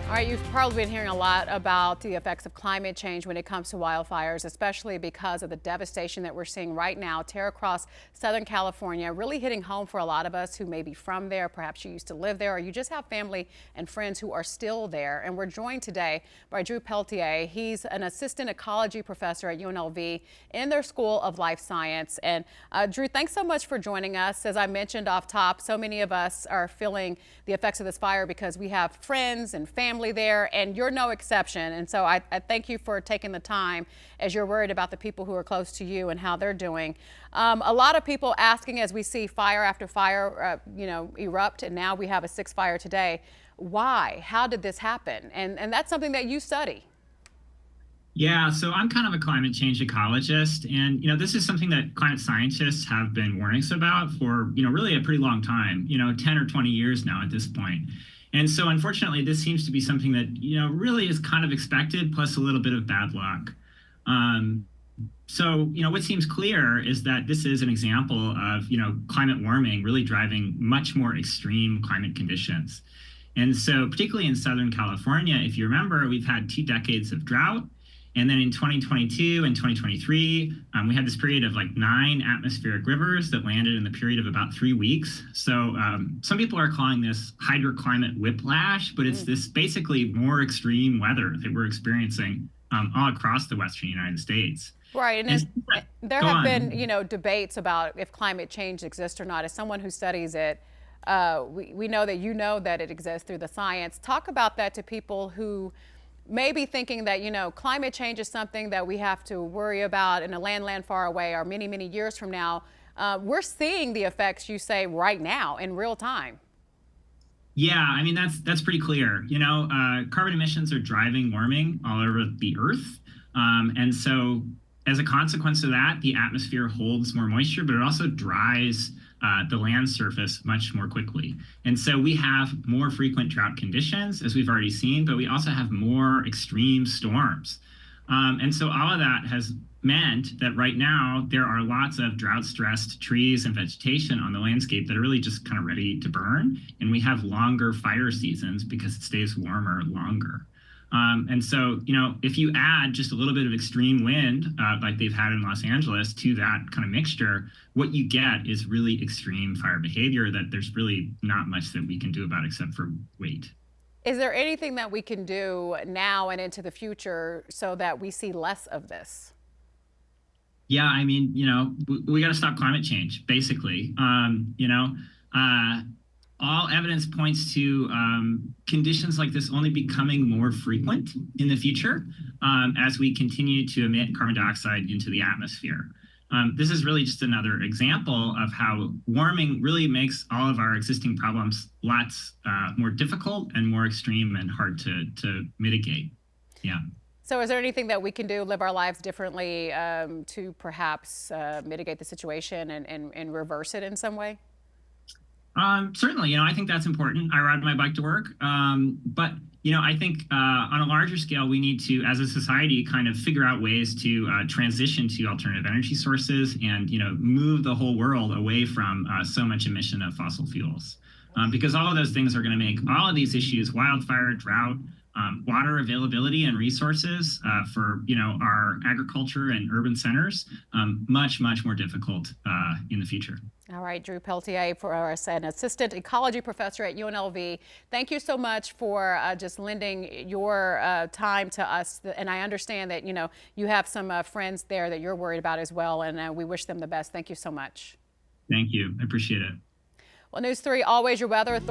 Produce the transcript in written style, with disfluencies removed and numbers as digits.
All right, you've probably been hearing a lot about the effects of climate change when it comes to wildfires, especially because of the devastation that we're seeing right now tear across Southern California, really hitting home for a lot of us who may be from there. Perhaps you used to live there, or you just have family and friends who are still there. And we're joined today by Drew Peltier. He's an assistant ecology professor at UNLV in their School of Life Science. And Drew, thanks so much for joining us. As I mentioned off top, so many of us are feeling the effects of this fire because we have friends and family there, and you're no exception. And so I thank you for taking the time as you're worried about the people who are close to you and how they're doing. A lot of people asking as we see fire after fire, erupt, and now we have a sixth fire today. Why? How did this happen? And that's something that you study. Yeah, so I'm kind of a climate change ecologist, and this is something that climate scientists have been warning us about for really a pretty long time, 10 or 20 years now at this point. And so unfortunately, this seems to be something that really is kind of expected, plus a little bit of bad luck. So what seems clear is that this is an example of climate warming really driving much more extreme climate conditions. And so particularly in Southern California, if you remember, we've had 2 decades of drought. And then in 2022 and 2023, we had this period of like 9 atmospheric rivers that landed in the period of about 3 weeks. So some people are calling this hydroclimate whiplash, but it's this basically more extreme weather that we're experiencing all across the Western United States. Right, and there have been, debates about if climate change exists or not. As someone who studies it, we know that that it exists through the science. Talk about that to people who may be thinking that, climate change is something that we have to worry about in a land far away or many, many years from now. We're seeing the effects, you say, right now in real time. Yeah, I mean, that's pretty clear. Carbon emissions are driving warming all over the Earth. And so as a consequence of that, the atmosphere holds more moisture, but it also dries the land surface much more quickly. And so we have more frequent drought conditions, as we've already seen, but we also have more extreme storms. And so all of that has meant that right now there are lots of drought-stressed trees and vegetation on the landscape that are really just kind of ready to burn. And we have longer fire seasons because it stays warmer longer. And so, if you add just a little bit of extreme wind, like they've had in Los Angeles, to that kind of mixture, what you get is really extreme fire behavior that there's really not much that we can do about except for wait. Is there anything that we can do now and into the future so that we see less of this? Yeah, I mean, we got to stop climate change, basically. All evidence points to conditions like this only becoming more frequent in the future as we continue to emit carbon dioxide into the atmosphere. This is really just another example of how warming really makes all of our existing problems lots more difficult and more extreme and hard to mitigate. Yeah. So is there anything that we can do, live our lives differently to perhaps mitigate the situation and reverse it in some way? Certainly, I think that's important. I ride my bike to work. But I think on a larger scale, we need to, as a society, kind of figure out ways to transition to alternative energy sources and, move the whole world away from so much emission of fossil fuels. Because all of those things are going to make all of these issues, wildfire, drought, water availability and resources for, our agriculture and urban centers much, much more difficult in the future. All right, Drew Peltier, for us, an assistant ecology professor at UNLV. Thank you so much for just lending your time to us. And I understand that, you have some friends there that you're worried about as well, and we wish them the best. Thank you so much. Thank you. I appreciate it. Well, News 3, always your weather authority.